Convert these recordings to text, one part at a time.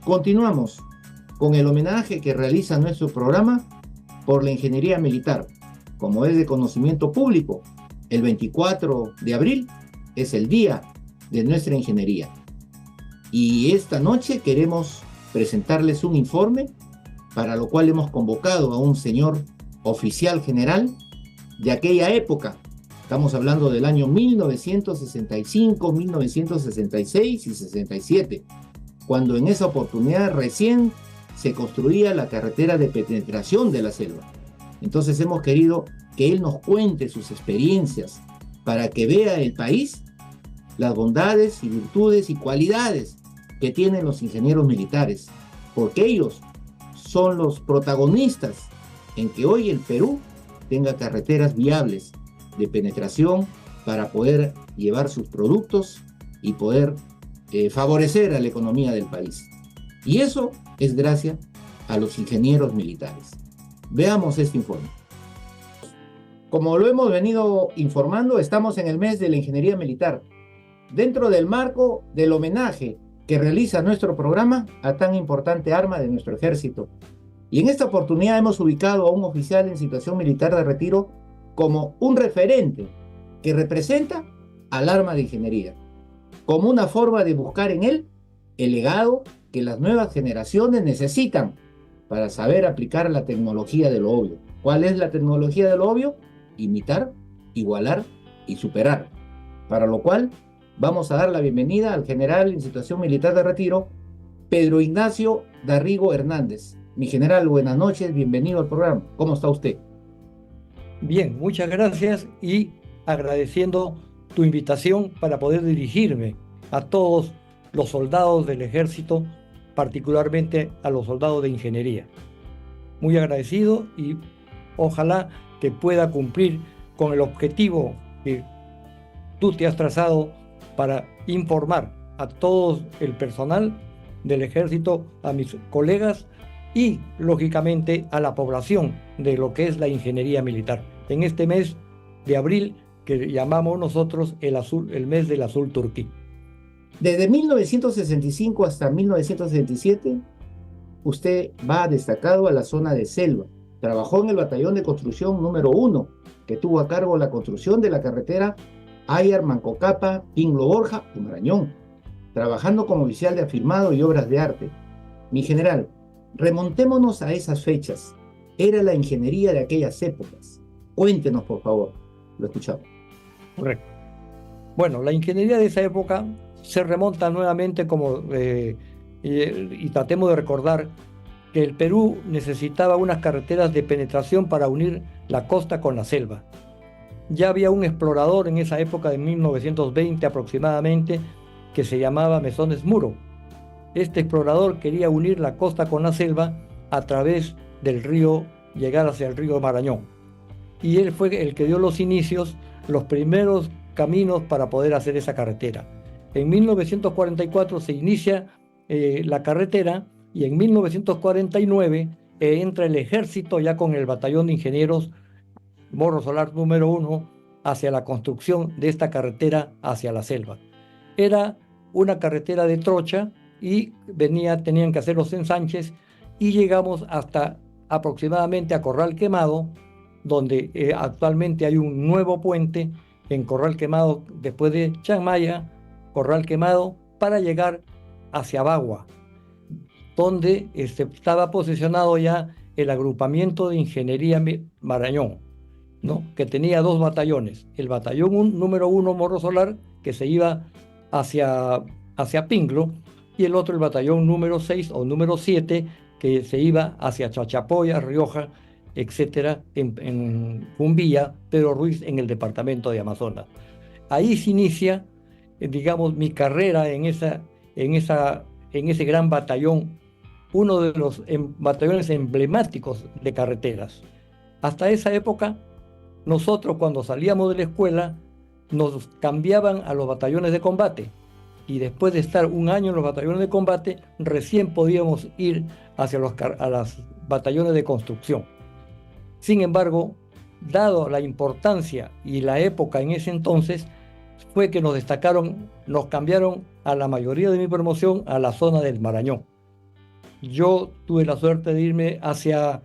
Continuamos con el homenaje que realiza nuestro programa por la ingeniería militar. Como es de conocimiento público, el 24 de abril es el día de nuestra ingeniería. Y esta noche queremos presentarles un informe para lo cual hemos convocado a un señor oficial general de aquella época. Estamos hablando del año 1965, 1966 y 67, cuando en esa oportunidad recién se construía la carretera de penetración de la selva. Entonces hemos querido que él nos cuente sus experiencias para que vea el país las bondades y virtudes y cualidades que tienen los ingenieros militares, porque ellos son los protagonistas en que hoy el Perú tenga carreteras viables de penetración para poder llevar sus productos y poder favorecer a la economía del país. Y eso es gracias a los ingenieros militares. Veamos este informe. Como lo hemos venido informando, estamos en el mes de la ingeniería militar, dentro del marco del homenaje que realiza nuestro programa a tan importante arma de nuestro ejército. Y en esta oportunidad hemos ubicado a un oficial en situación militar de retiro como un referente que representa al arma de ingeniería, como una forma de buscar en él el legado que las nuevas generaciones necesitan para saber aplicar la tecnología de lo obvio. ¿Cuál es la tecnología de lo obvio? Imitar, igualar y superar. Para lo cual vamos a dar la bienvenida al general en situación militar de retiro, Pedro Ignacio Darrigo Hernández. Mi general, buenas noches, bienvenido al programa. ¿Cómo está usted? Bien, muchas gracias y agradeciendo tu invitación para poder dirigirme a todos los soldados del ejército, particularmente a los soldados de ingeniería. Muy agradecido y ojalá que pueda cumplir con el objetivo que tú te has trazado para informar a todo el personal del ejército, a mis colegas y, lógicamente, a la población de lo que es la ingeniería militar. En este mes de abril, que llamamos nosotros el mes del azul turquí. Desde 1965 hasta 1967, usted va destacado a la zona de selva. Trabajó en el batallón de construcción número 1, que tuvo a cargo la construcción de la carretera Ayar, Mancocapa, Pinglo Borja y Marañón, trabajando como oficial de afirmado y obras de arte. Mi general, remontémonos a esas fechas. Era la ingeniería de aquellas épocas. Cuéntenos, por favor. Lo escuchamos. Correcto. Bueno, la ingeniería de esa época se remonta nuevamente y tratemos de recordar que el Perú necesitaba unas carreteras de penetración para unir la costa con la selva. Ya había un explorador en esa época de 1920 aproximadamente que se llamaba Mesones Muro. Este explorador quería unir la costa con la selva a través del río, llegar hacia el río Marañón. Y él fue el que dio los inicios, los primeros caminos para poder hacer esa carretera. En 1944 se inicia la carretera y en 1949 entra el ejército ya con el batallón de ingenieros Morro Solar número 1 hacia la construcción de esta carretera hacia la selva. Era una carretera de trocha y tenían que hacer los ensanches y llegamos hasta aproximadamente a Corral Quemado, donde actualmente hay un nuevo puente en Corral Quemado después de Chanmaya, Corral Quemado, para llegar hacia Bagua, donde estaba posicionado ya el agrupamiento de ingeniería Marañón, ¿no? Que tenía dos batallones, el batallón número 1 Morro Solar, que se iba hacia Pinglo, y el otro, el batallón número 6 o número 7, que se iba hacia Chachapoya, Rioja, etcétera, en Cumbía, Pedro Ruiz, en el departamento de Amazonas. Ahí se inicia, digamos, mi carrera en ese gran batallón, uno de los batallones emblemáticos de carreteras. Hasta esa época, nosotros cuando salíamos de la escuela, nos cambiaban a los batallones de combate. Y después de estar un año en los batallones de combate, recién podíamos ir hacia los batallones de construcción. Sin embargo, dado la importancia y la época en ese entonces, fue que nos cambiaron a la mayoría de mi promoción a la zona del Marañón. yo tuve la suerte de irme hacia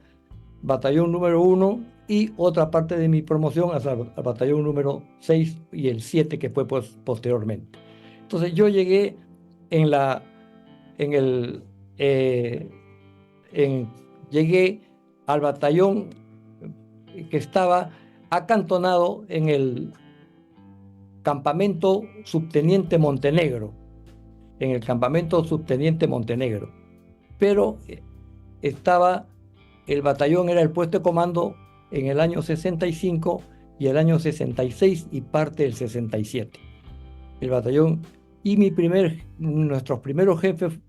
batallón número 1 y otra parte de mi promoción hacia el batallón número 6 y el 7 que fue pues, posteriormente. Entonces yo llegué en la, en el, eh, llegué al batallón que estaba acantonado en el campamento Subteniente Montenegro, en el campamento Subteniente Montenegro. Pero estaba, el batallón era el puesto de comando en el año 65 y el año 66 y parte del 67. El batallón y nuestros primeros jefes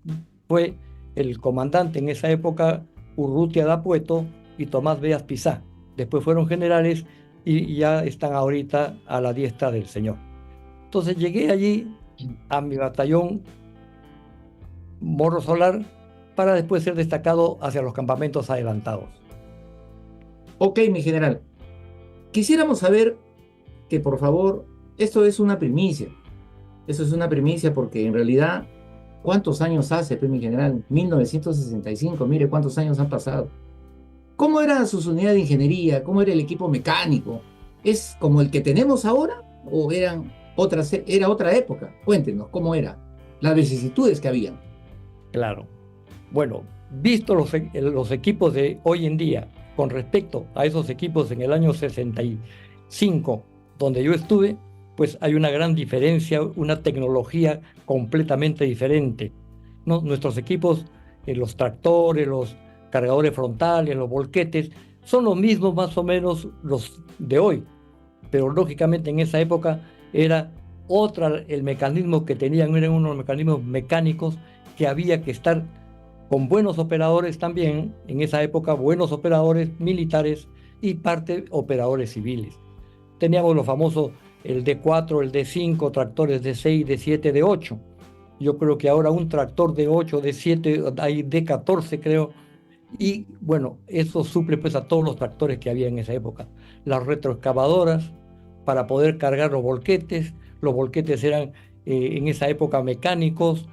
fue el comandante en esa época, Urrutia Dapueto y Tomás Beas Pizá. Después fueron generales y ya están ahorita a la diestra del señor. Entonces llegué allí a mi batallón Morro Solar para después ser destacado hacia los campamentos adelantados. Ok, mi general. Quisiéramos saber que, por favor, esto es una primicia. Eso es una primicia porque en realidad, ¿cuántos años hace, mi general? 1965, mire cuántos años han pasado. ¿Cómo eran sus unidades de ingeniería? ¿Cómo era el equipo mecánico? ¿Es como el que tenemos ahora o era otra época? Cuéntenos, ¿cómo era? Las vicisitudes que habían. Claro. Bueno, visto los equipos de hoy en día con respecto a esos equipos en el año 65, donde yo estuve, pues hay una gran diferencia, una tecnología completamente diferente, ¿no? Nuestros equipos, los tractores, los cargadores frontales, los volquetes, son los mismos más o menos los de hoy, pero lógicamente en esa época era el mecanismo que tenían, eran unos mecanismos mecánicos que había que estar con buenos operadores también, en esa época buenos operadores militares y parte operadores civiles. Teníamos los famosos, el D4, el D5, tractores D6, D7, D8. Yo creo que ahora un tractor D8, D7, hay D14 creo, y bueno, eso suple pues a todos los tractores que había en esa época. Las retroexcavadoras para poder cargar los volquetes eran en esa época mecánicos,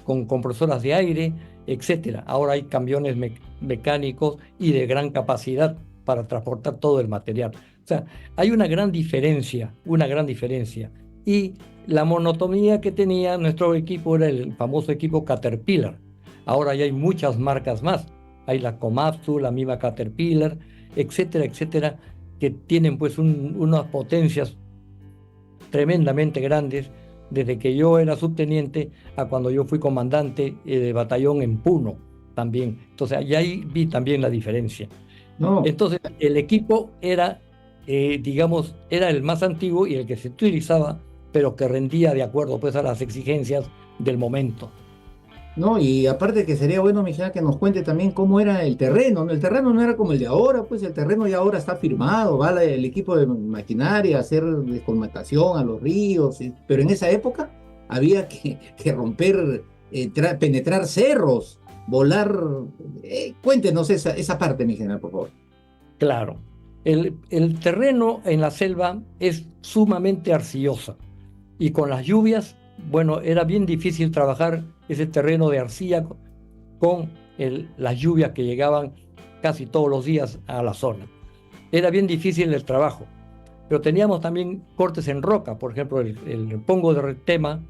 con compresoras de aire, etcétera. Ahora hay camiones mecánicos y de gran capacidad para transportar todo el material. O sea, hay una gran diferencia, una gran diferencia. Y la monotonía que tenía nuestro equipo era el famoso equipo Caterpillar. Ahora ya hay muchas marcas más. Hay la Komatsu, la misma Caterpillar, etcétera, etcétera, que tienen pues unas potencias tremendamente grandes desde que yo era subteniente a cuando yo fui comandante de batallón en Puno también. Entonces, y ahí vi también la diferencia. No, Entonces, el equipo era, digamos, era el más antiguo y el que se utilizaba, pero que rendía de acuerdo pues a las exigencias del momento. no, y aparte que sería bueno, mi general, que nos cuente también cómo era el terreno, ¿no? El terreno no era como el de ahora, pues el terreno ya ahora está firmado, va el equipo de maquinaria a hacer descolmatación a los ríos, pero en esa época había que romper, penetrar cerros, volar. Cuéntenos esa parte, mi general, por favor. Claro, el terreno en la selva es sumamente arcillosa y con las lluvias, bueno, era bien difícil trabajar ese terreno de arcilla con las lluvias que llegaban casi todos los días a la zona. Era bien difícil el trabajo, pero teníamos también cortes en roca, por ejemplo, el pongo de Rentema,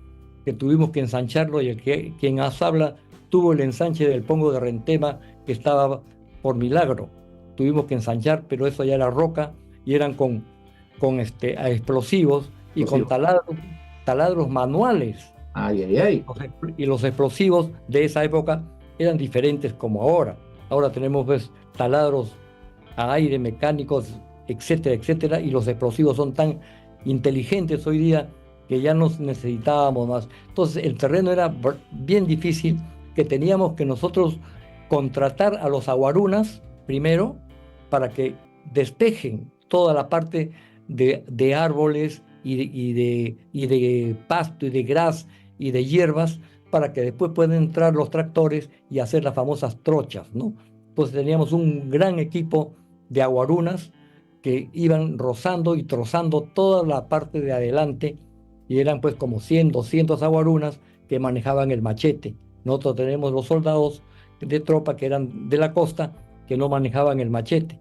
que tuvimos que ensancharlo y quien os habla tuvo el ensanche del pongo de Rentema que estaba por milagro. Tuvimos que ensanchar, pero eso ya era roca y eran con explosivos y con taladros manuales. Ay, ay, ay. Y los explosivos de esa época eran diferentes como ahora. Ahora tenemos pues, taladros a aire, mecánicos, etcétera, etcétera, y los explosivos son tan inteligentes hoy día que ya no necesitábamos más. Entonces el terreno era bien difícil, que teníamos que nosotros contratar a los aguarunas primero para que despejen toda la parte de árboles y de pasto y de gras y de hierbas para que después puedan entrar los tractores y hacer las famosas trochas, ¿no? Entonces teníamos un gran equipo de aguarunas que iban rozando y trozando toda la parte de adelante y eran pues como 100, 200 aguarunas que manejaban el machete Nosotros tenemos los soldados de tropa que eran de la costa, que no manejaban el machete,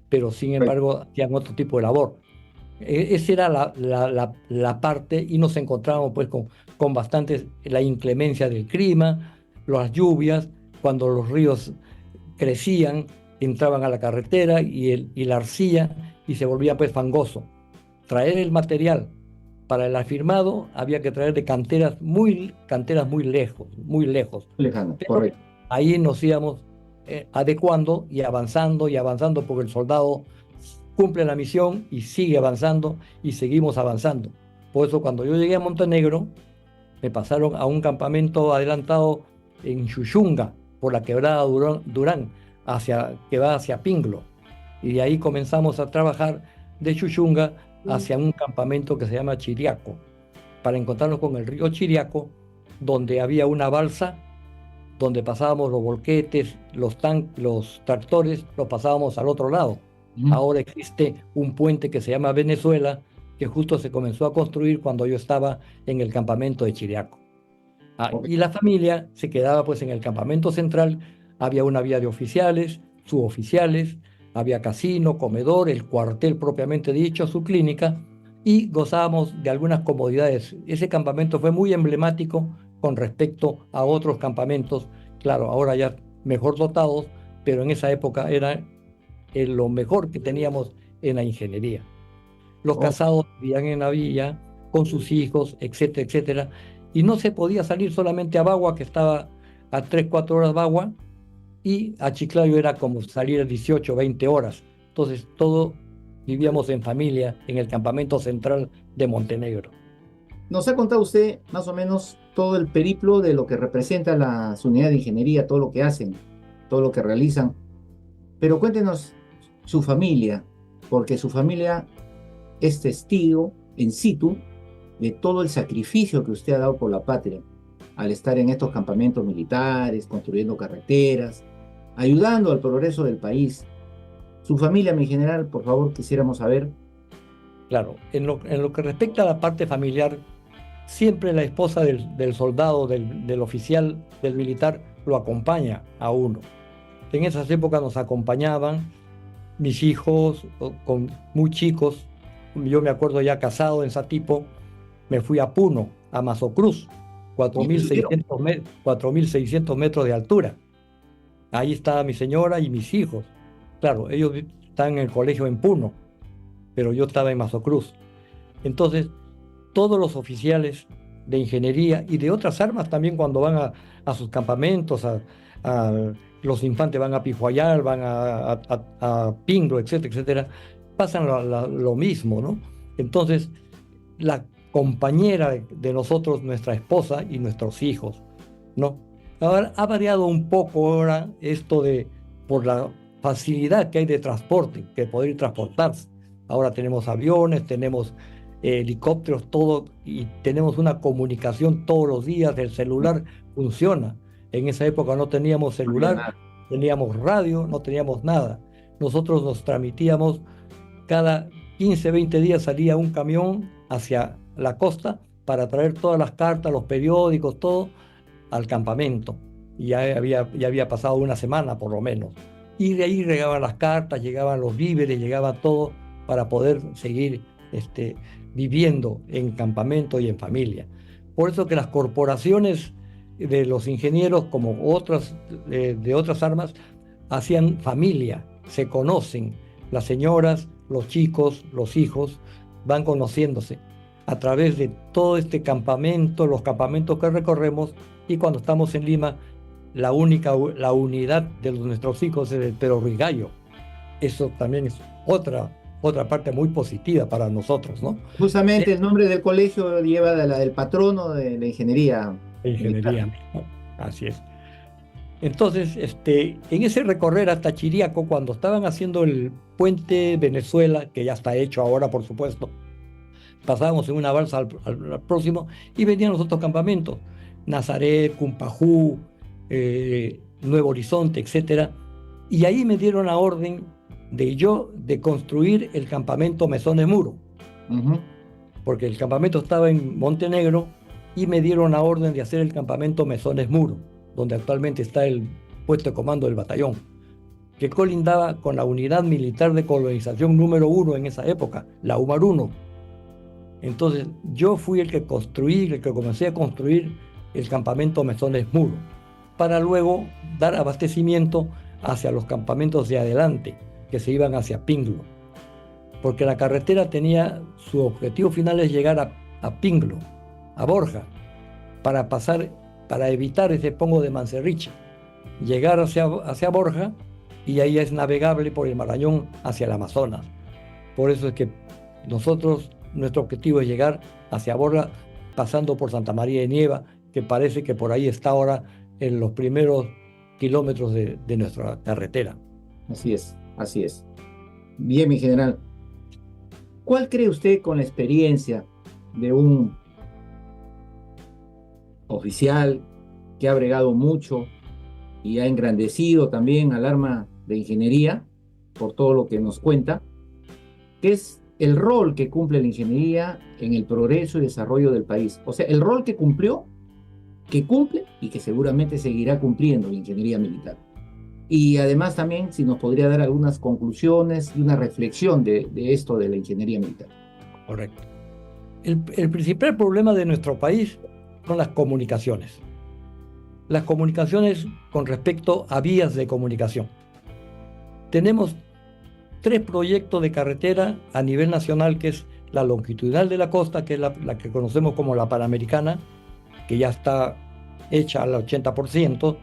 pero sin embargo hacían otro tipo de labor. Esa era la parte, y nos encontrábamos pues con bastante la inclemencia del clima, las lluvias, cuando los ríos crecían, entraban a la carretera y la arcilla y se volvía pues fangoso. Traer el material para el afirmado había que traer de canteras muy lejos. Lejano, Pero correcto. ahí nos íbamos adecuando y avanzando, porque el soldado cumple la misión y sigue avanzando y seguimos avanzando. Por eso cuando yo llegué a Montenegro, me pasaron a un campamento adelantado en Xuxunga, por la quebrada Durán, que va hacia Pinglo. Y de ahí comenzamos a trabajar de Xuxunga hacia un campamento que se llama Chiriaco, para encontrarnos con el río Chiriaco, donde había una balsa, donde pasábamos los volquetes, los tractores, los pasábamos al otro lado. Ahora existe un puente que se llama Venezuela, que justo se comenzó a construir cuando yo estaba en el campamento de Chiriaco. Y la familia se quedaba pues en el campamento central. Había una vía de oficiales, suboficiales, había casino, comedor, el cuartel propiamente dicho, su clínica, y gozábamos de algunas comodidades. Ese campamento fue muy emblemático con respecto a otros campamentos, claro, ahora ya mejor dotados, pero en esa época era lo mejor que teníamos en la ingeniería. Los casados vivían en la villa con sus hijos, etcétera, etcétera, y no se podía salir solamente a Bagua, que estaba a 3, 4 horas Bagua, y a Chiclayo era como salir a 18, 20 horas. Entonces, todo vivíamos en familia en el campamento central de Montenegro. Nos ha contado usted más o menos todo el periplo de lo que representa las unidades de ingeniería, todo lo que hacen, todo lo que realizan, pero cuéntenos su familia, porque su familia es testigo in situ de todo el sacrificio que usted ha dado por la patria al estar en estos campamentos militares, construyendo carreteras, ayudando al progreso del país. Su familia, mi general, por favor, quisiéramos saber. Claro, en lo que respecta a la parte familiar, siempre la esposa del soldado, del oficial, del militar, lo acompaña a uno. En esas épocas nos acompañaban mis hijos, muy chicos. Yo me acuerdo ya casado en Satipo, me fui a Puno, a Mazocruz, 4.600 metros de altura. Ahí estaba mi señora y mis hijos. Claro, ellos están en el colegio en Puno, pero yo estaba en Mazocruz. Entonces, todos los oficiales de ingeniería y de otras armas también, cuando van a sus campamentos, los infantes van a Pijuayal, van a Pinglo, etcétera, etcétera, pasan lo mismo, ¿no? Entonces, la compañera de nosotros, nuestra esposa y nuestros hijos, ¿no? Ahora, ha variado un poco ahora esto por la facilidad que hay de transporte, que poder transportarse. Ahora tenemos aviones, tenemos helicópteros, todo, y tenemos una comunicación todos los días, el celular funciona. En esa época no teníamos celular, teníamos radio, no teníamos nada. Nosotros nos transmitíamos, cada 15, 20 días salía un camión hacia la costa para traer todas las cartas, los periódicos, todo al campamento. Y ya había pasado una semana por lo menos. Y de ahí llegaban las cartas, llegaban los víveres, llegaba todo para poder seguir viviendo en campamento y en familia. Por eso que las corporaciones de los ingenieros, como otras de otras armas, hacían familia, se conocen. Las señoras, los chicos, los hijos van conociéndose a través de todo este campamento, los campamentos que recorremos, y cuando estamos en Lima, la unidad de nuestros hijos es el Pedro Ruiz Gallo. Eso también es otra parte muy positiva para nosotros, ¿no? Justamente el nombre del colegio lleva del patrono de la ingeniería. Ingeniería, ¿no? Así es. Entonces, en ese recorrer hasta Chiriaco, cuando estaban haciendo el puente Venezuela, que ya está hecho ahora, por supuesto, pasábamos en una balsa al próximo y venían los otros campamentos, Nazaret, Cumpajú, Nuevo Horizonte, etcétera. Y ahí me dieron la orden de construir el campamento Mesones Muro, porque el campamento estaba en Montenegro y me dieron la orden de hacer el campamento Mesones Muro. donde actualmente está el puesto de comando del batallón, que colindaba con la unidad militar de colonización número 1 en esa época, la UMAR 1. Entonces yo fui el que comencé a construir el campamento Mesones Muro, para luego dar abastecimiento hacia los campamentos de adelante, que se iban hacia Pinglo, porque la carretera tenía, su objetivo final es llegar a Pinglo, a Borja, para evitar ese pongo de Mancerriche, llegar hacia Borja, y ahí es navegable por el Marañón hacia el Amazonas. Por eso es que nuestro objetivo es llegar hacia Borja, pasando por Santa María de Nieva, que parece que por ahí está ahora en los primeros kilómetros de nuestra carretera. Así es, así es. Bien, mi general. ¿Cuál cree usted, con la experiencia de un oficial que ha bregado mucho y ha engrandecido también al arma de ingeniería, por todo lo que nos cuenta, qué es el rol que cumple la ingeniería en el progreso y desarrollo del país? O sea, el rol que cumplió, que cumple y que seguramente seguirá cumpliendo la ingeniería militar. Y además también si nos podría dar algunas conclusiones y una reflexión de esto de la ingeniería militar. Correcto. El principal problema de nuestro país son las comunicaciones. Las comunicaciones con respecto a vías de comunicación. Tenemos 3 proyectos de carretera a nivel nacional, que es la longitudinal de la costa, que es la que conocemos como la Panamericana, que ya está hecha al 80%,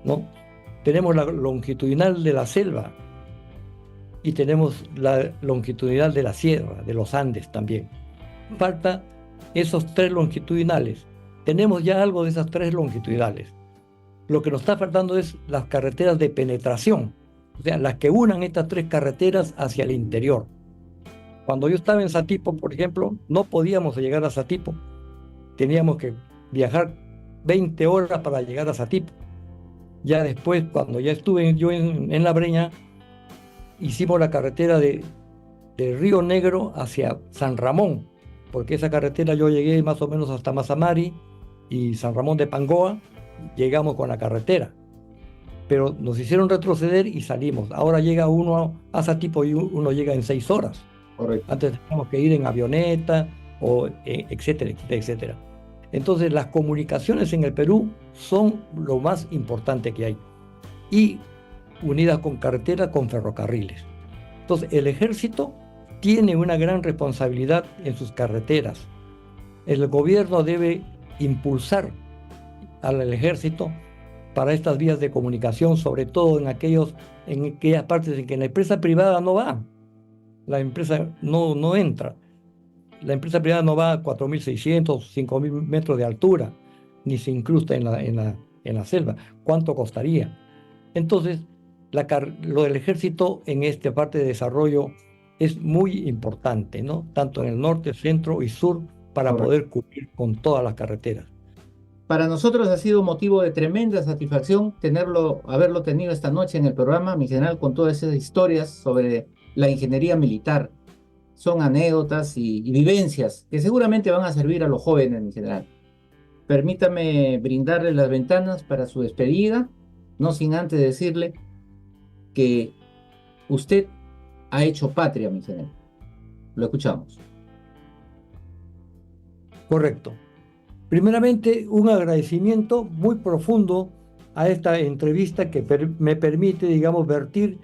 ¿no? Tenemos la longitudinal de la selva y tenemos la longitudinal de la sierra, de los Andes también. Falta esos 3 longitudinales. Tenemos ya algo de esas 3 longitudinales. Lo que nos está faltando es las carreteras de penetración, o sea, las que unan estas 3 carreteras hacia el interior. Cuando yo estaba en Satipo, por ejemplo, no podíamos llegar a Satipo. Teníamos que viajar 20 horas para llegar a Satipo. Ya después, cuando ya estuve yo en La Breña, hicimos la carretera de Río Negro hacia San Ramón, porque esa carretera yo llegué más o menos hasta Mazamari y San Ramón de Pangoa, llegamos con la carretera. Pero nos hicieron retroceder y salimos. Ahora llega uno a Satipo y uno llega en 6 horas. Correcto. Antes teníamos que ir en avioneta, etcétera, etcétera, etcétera. Entonces las comunicaciones en el Perú son lo más importante que hay, y unidas con carretera, con ferrocarriles. Entonces el ejército tiene una gran responsabilidad en sus carreteras. El gobierno debe impulsar al ejército para estas vías de comunicación, sobre todo en aquellas partes en que la empresa privada no va. La empresa no entra. La empresa privada no va a 4.600, 5.000 metros de altura, ni se incrusta en la selva. ¿Cuánto costaría? Entonces, lo del ejército en esta parte de desarrollo es muy importante, ¿no? Tanto en el norte, centro y sur, para poder cubrir con todas las carreteras. Para nosotros ha sido motivo de tremenda satisfacción haberlo tenido esta noche en el programa, mi general, con todas esas historias sobre la ingeniería militar. Son anécdotas y vivencias que seguramente van a servir a los jóvenes, mi general. Permítame brindarle las ventanas para su despedida, no sin antes decirle que usted ha hecho patria, mi general. Lo escuchamos. Correcto. Primeramente, un agradecimiento muy profundo a esta entrevista que me permite, digamos, vertir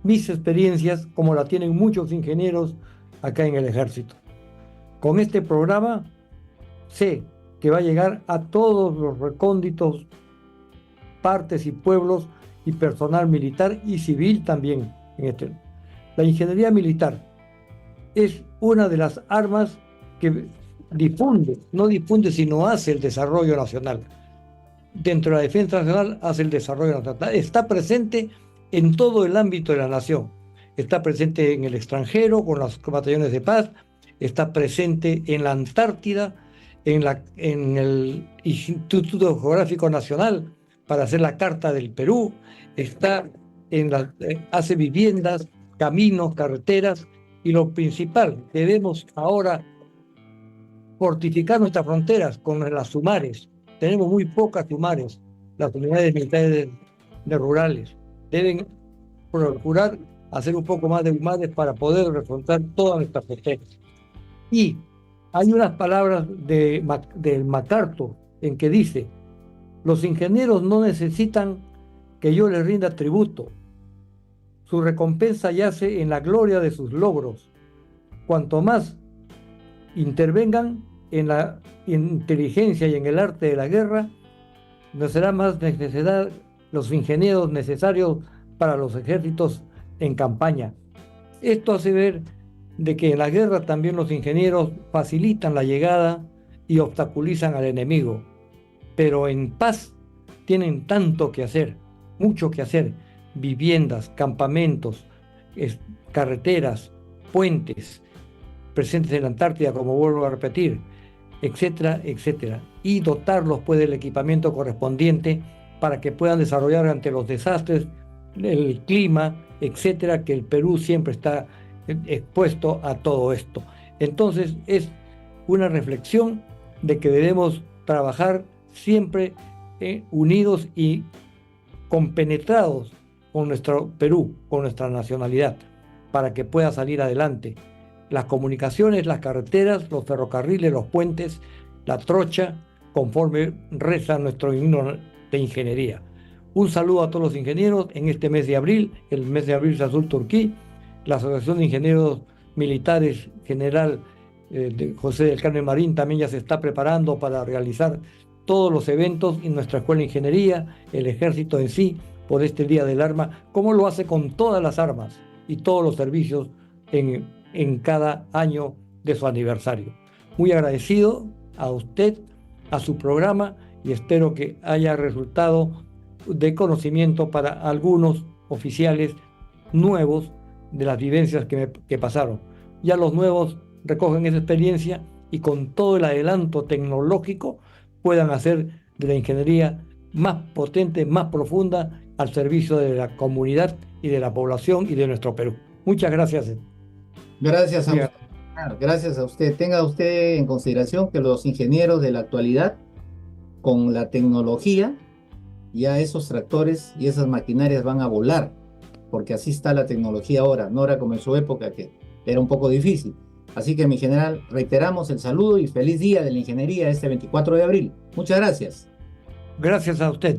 mis experiencias, como la tienen muchos ingenieros acá en el ejército. Con este programa sé que va a llegar a todos los recónditos partes y pueblos y personal militar y civil también. La ingeniería militar es una de las armas que no difunde, sino hace el desarrollo nacional. Dentro de la defensa nacional hace el desarrollo nacional. Está presente en todo el ámbito de la nación. Está presente en el extranjero con los batallones de paz, está presente en la Antártida, en el Instituto Geográfico Nacional para hacer la Carta del Perú, hace viviendas, caminos, carreteras, y lo principal, debemos ahora fortificar nuestras fronteras con las sumares. Tenemos muy pocas sumares, las unidades militares de rurales. Deben procurar hacer un poco más de humanes para poder reforzar todas nuestras protestas. Y hay unas palabras de MacArthur en que dice: los ingenieros no necesitan que yo les rinda tributo. Su recompensa yace en la gloria de sus logros. Cuanto más intervengan en la inteligencia y en el arte de la guerra, no será más necesidad los ingenieros necesarios para los ejércitos en campaña. Esto hace ver de que en la guerra también los ingenieros facilitan la llegada y obstaculizan al enemigo, pero en paz tienen tanto que hacer, mucho que hacer: viviendas, campamentos, carreteras, puentes, presentes en la Antártida, como vuelvo a repetir, etcétera, etcétera, y dotarlos pues del equipamiento correspondiente para que puedan desarrollar ante los desastres, el clima, etcétera, que el Perú siempre está expuesto a todo esto. Entonces es una reflexión de que debemos trabajar siempre unidos y compenetrados con nuestro Perú, con nuestra nacionalidad, para que pueda salir adelante. Las comunicaciones, las carreteras, los ferrocarriles, los puentes, la trocha, conforme reza nuestro himno de ingeniería. Un saludo a todos los ingenieros en este mes de abril, el mes de abril Azul Turquí. La Asociación de Ingenieros Militares General de José del Carmen Marín también ya se está preparando para realizar todos los eventos en nuestra Escuela de Ingeniería, el Ejército en sí, por este Día del Arma, como lo hace con todas las armas y todos los servicios en cada año de su aniversario. Muy agradecido a usted, a su programa, y espero que haya resultado de conocimiento para algunos oficiales nuevos de las vivencias que pasaron. Ya los nuevos recogen esa experiencia y con todo el adelanto tecnológico puedan hacer de la ingeniería más potente, más profunda, al servicio de la comunidad y de la población y de nuestro Perú. Muchas gracias. Gracias a usted. Gracias a usted. Tenga usted en consideración que los ingenieros de la actualidad, con la tecnología, ya esos tractores y esas maquinarias van a volar, porque así está la tecnología ahora, no era como en su época, que era un poco difícil. Así que, mi general, reiteramos el saludo y feliz día de la ingeniería este 24 de abril. Muchas gracias. Gracias a usted.